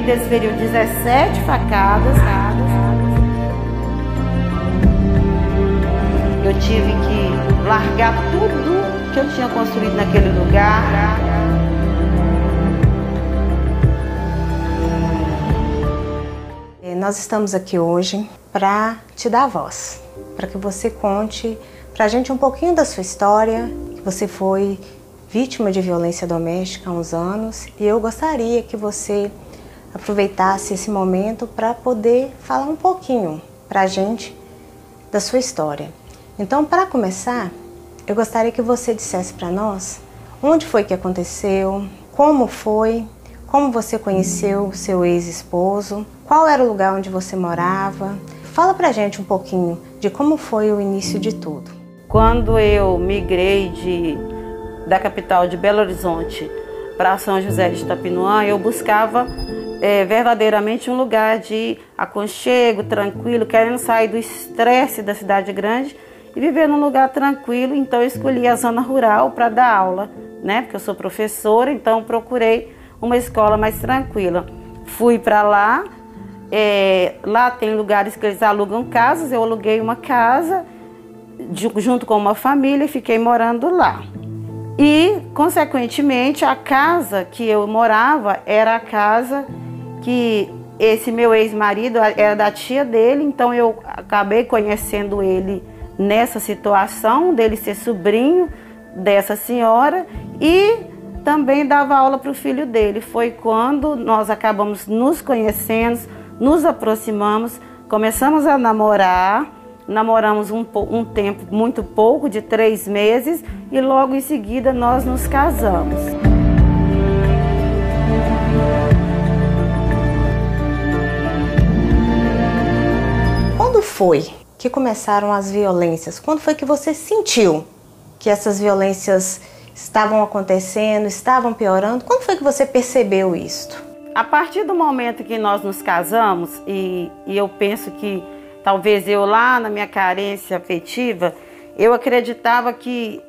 meio desse período 17 facadas. Eu tive que largar tudo que eu tinha construído naquele lugar. Nós estamos aqui hoje para te dar voz, para que você conte para a gente um pouquinho da sua história, que você foi vítima de violência doméstica há uns anos, e eu gostaria que você aproveitasse esse momento para poder falar um pouquinho para a gente da sua história. Então, para começar, eu gostaria que você dissesse para nós onde foi que aconteceu, como foi, como você conheceu seu ex-esposo, qual era o lugar onde você morava. Fala pra gente um pouquinho de como foi o início de tudo. Quando eu migrei da capital de Belo Horizonte para São José de Itapinuã, eu buscava verdadeiramente um lugar de aconchego, tranquilo, querendo sair do estresse da cidade grande e viver num lugar tranquilo. Então eu escolhi a zona rural para dar aula, né? Porque eu sou professora, então procurei uma escola mais tranquila. Fui para lá, lá tem lugares que eles alugam casas, eu aluguei uma casa junto com uma família e fiquei morando lá. E, consequentemente, a casa que eu morava era a casa que esse meu ex-marido era da tia dele, então eu acabei conhecendo ele nessa situação, dele ser sobrinho dessa senhora, e também dava aula para o filho dele. Foi quando nós acabamos nos conhecendo, nos aproximamos, começamos a namorar, namoramos um tempo muito pouco, de 3 meses, e logo em seguida nós nos casamos. Quando foi que começaram as violências? Quando foi que você sentiu que essas violências estavam acontecendo, estavam piorando? Quando foi que você percebeu isto? A partir do momento que nós nos casamos, e eu penso que talvez eu lá na minha carência afetiva, eu acreditava que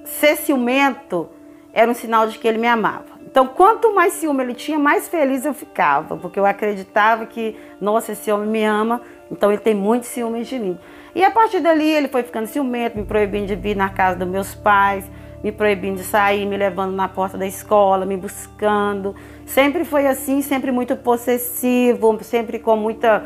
ser ciumento era um sinal de que ele me amava. Então, quanto mais ciúme ele tinha, mais feliz eu ficava, porque eu acreditava que, nossa, esse homem me ama, então ele tem muito ciúme de mim. E a partir dali ele foi ficando ciumento, me proibindo de vir na casa dos meus pais, me proibindo de sair, me levando na porta da escola, me buscando. Sempre foi assim, sempre muito possessivo, sempre com muita...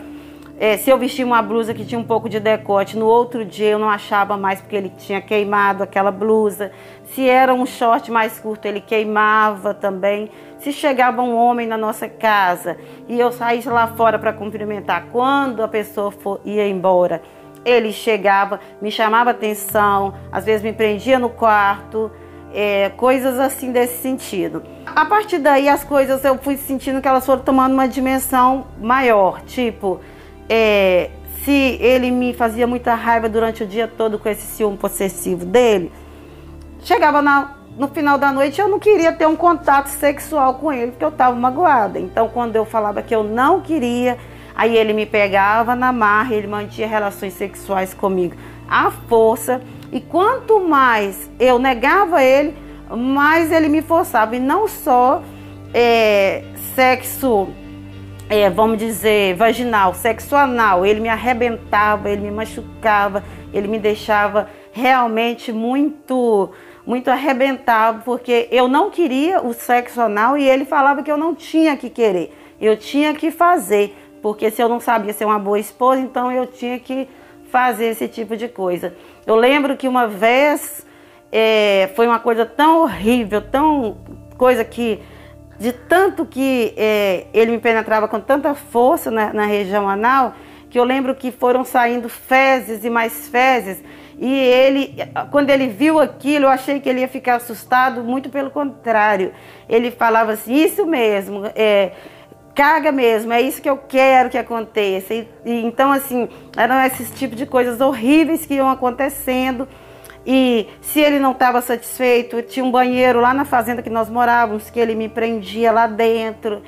se eu vestia uma blusa que tinha um pouco de decote, no outro dia eu não achava mais porque ele tinha queimado aquela blusa. Se era um short mais curto, ele queimava também. Se chegava um homem na nossa casa e eu saísse lá fora para cumprimentar, quando a pessoa ia embora, ele chegava, me chamava atenção, às vezes me prendia no quarto, coisas assim desse sentido. A partir daí as coisas eu fui sentindo que elas foram tomando uma dimensão maior, tipo... se ele me fazia muita raiva durante o dia todo com esse ciúme possessivo dele, chegava no final da noite eu não queria ter um contato sexual com ele, porque eu estava magoada. Então quando eu falava que eu não queria, aí ele me pegava na marra, ele mantinha relações sexuais comigo à força, e quanto mais eu negava ele, mais ele me forçava. E não só sexo, vamos dizer, vaginal, sexo anal, ele me arrebentava, ele me machucava, ele me deixava realmente muito arrebentado, porque eu não queria o sexo anal e ele falava que eu não tinha que querer, eu tinha que fazer, porque se eu não sabia ser uma boa esposa, então eu tinha que fazer esse tipo de coisa. Eu lembro que uma vez foi uma coisa tão horrível, coisa que... de tanto que ele me penetrava com tanta força na região anal, que eu lembro que foram saindo fezes e mais fezes, e ele, quando ele viu aquilo, eu achei que ele ia ficar assustado, muito pelo contrário. Ele falava assim, isso mesmo, caga mesmo, é isso que eu quero que aconteça. Então, assim, eram esses tipos de coisas horríveis que iam acontecendo. E se ele não estava satisfeito, tinha um banheiro lá na fazenda que nós morávamos, que ele me prendia lá dentro.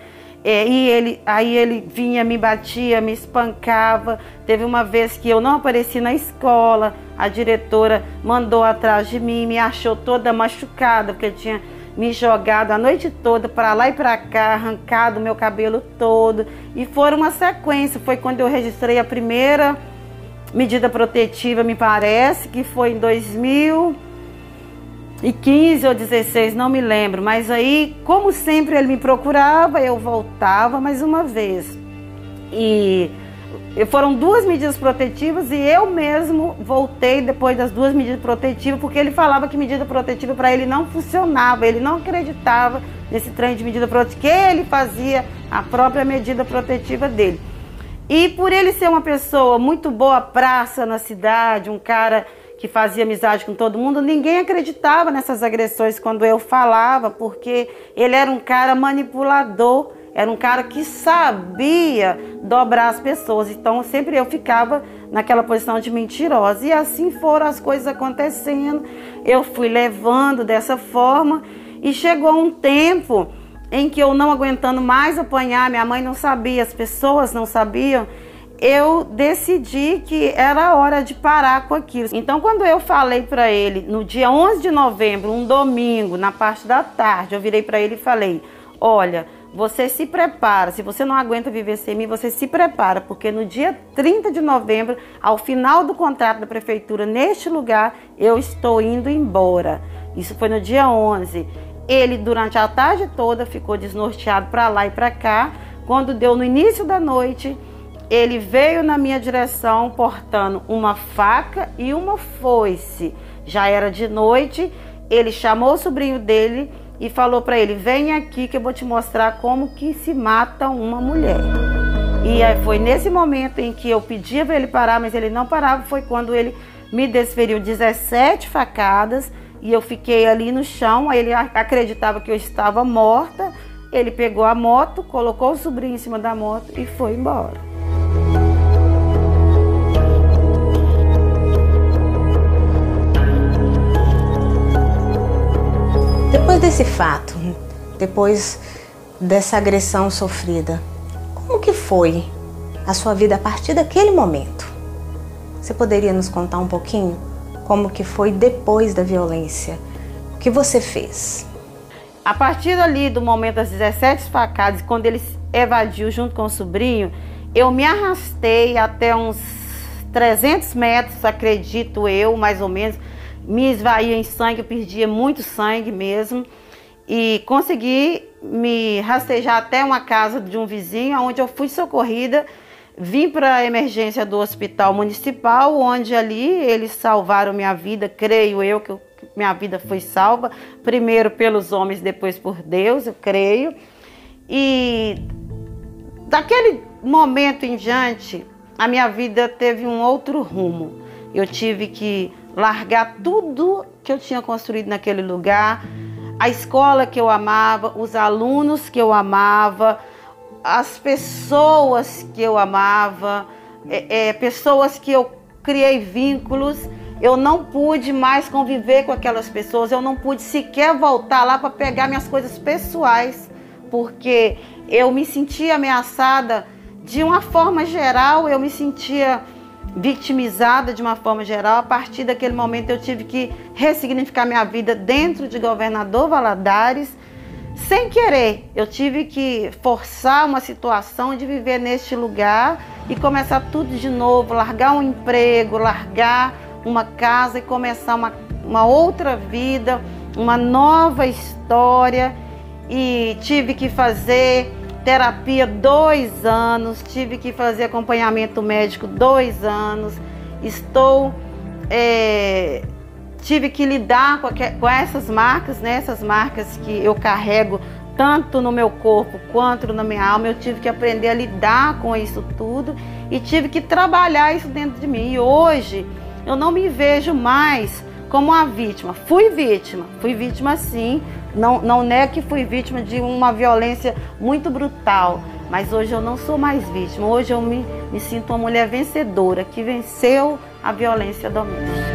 Aí ele vinha, me batia, me espancava. Teve uma vez que eu não apareci na escola, a diretora mandou atrás de mim, me achou toda machucada, porque me jogado a noite toda para lá e para cá, arrancado o meu cabelo todo. E foi uma sequência. Foi quando eu registrei a primeira medida protetiva, me parece, que foi em 2015 ou 2016, não me lembro. Mas aí, como sempre ele me procurava, eu voltava mais uma vez. E foram 2 medidas protetivas e eu mesmo voltei depois das 2 medidas protetivas, porque ele falava que medida protetiva para ele não funcionava, ele não acreditava nesse trem de medida protetiva, que ele fazia a própria medida protetiva dele. E por ele ser uma pessoa muito boa praça na cidade, um cara que fazia amizade com todo mundo, ninguém acreditava nessas agressões quando eu falava, porque ele era um cara manipulador. Era um cara que sabia dobrar as pessoas. Então, sempre eu ficava naquela posição de mentirosa. E assim foram as coisas acontecendo. Eu fui levando dessa forma. E chegou um tempo em que eu, não aguentando mais apanhar, minha mãe não sabia, as pessoas não sabiam, eu decidi que era hora de parar com aquilo. Então, quando eu falei para ele, no dia 11 de novembro, um domingo, na parte da tarde, eu virei para ele e falei: olha, você se prepara, se você não aguenta viver sem mim, você se prepara, porque no dia 30 de novembro, ao final do contrato da prefeitura, neste lugar, eu estou indo embora. Isso foi no dia 11. Ele, durante a tarde toda, ficou desnorteado para lá e para cá. Quando deu no início da noite, ele veio na minha direção portando uma faca e uma foice. Já era de noite, ele chamou o sobrinho dele e falou para ele: vem aqui que eu vou te mostrar como que se mata uma mulher. E aí foi nesse momento em que eu pedia para ele parar, mas ele não parava, foi quando ele me desferiu 17 facadas e eu fiquei ali no chão. Aí ele acreditava que eu estava morta, ele pegou a moto, colocou o sobrinho em cima da moto e foi embora. Depois desse fato, depois dessa agressão sofrida, como que foi a sua vida a partir daquele momento? Você poderia nos contar um pouquinho como que foi depois da violência? O que você fez? A partir ali do momento das 17 facadas, quando ele evadiu junto com o sobrinho, eu me arrastei até uns 300 metros, acredito eu, mais ou menos. Me esvaía em sangue, eu perdia muito sangue mesmo. E consegui me rastejar até uma casa de um vizinho, onde eu fui socorrida. Vim para a emergência do hospital municipal, onde ali eles salvaram minha vida. Creio eu que minha vida foi salva. Primeiro pelos homens, depois por Deus, eu creio. E daquele momento em diante, a minha vida teve um outro rumo. Eu tive que largar tudo que eu tinha construído naquele lugar, a escola que eu amava, os alunos que eu amava, as pessoas que eu amava, pessoas que eu criei vínculos. Eu não pude mais conviver com aquelas pessoas, eu não pude sequer voltar lá para pegar minhas coisas pessoais, porque eu me sentia ameaçada de uma forma geral, eu me sentia vitimizada de uma forma geral. A partir daquele momento eu tive que ressignificar minha vida dentro de Governador Valadares. Sem querer, eu tive que forçar uma situação de viver neste lugar e começar tudo de novo, largar um emprego, largar uma casa e começar uma outra vida, uma nova história. E tive que fazer terapia 2 anos, tive que fazer acompanhamento médico 2 anos, tive que lidar com essas marcas, né? Essas marcas que eu carrego tanto no meu corpo quanto na minha alma. Eu tive que aprender a lidar com isso tudo e tive que trabalhar isso dentro de mim. E hoje eu não me vejo mais como uma vítima. Fui vítima sim. Não nego que fui vítima de uma violência muito brutal, mas hoje eu não sou mais vítima. Hoje eu me sinto uma mulher vencedora, que venceu a violência doméstica.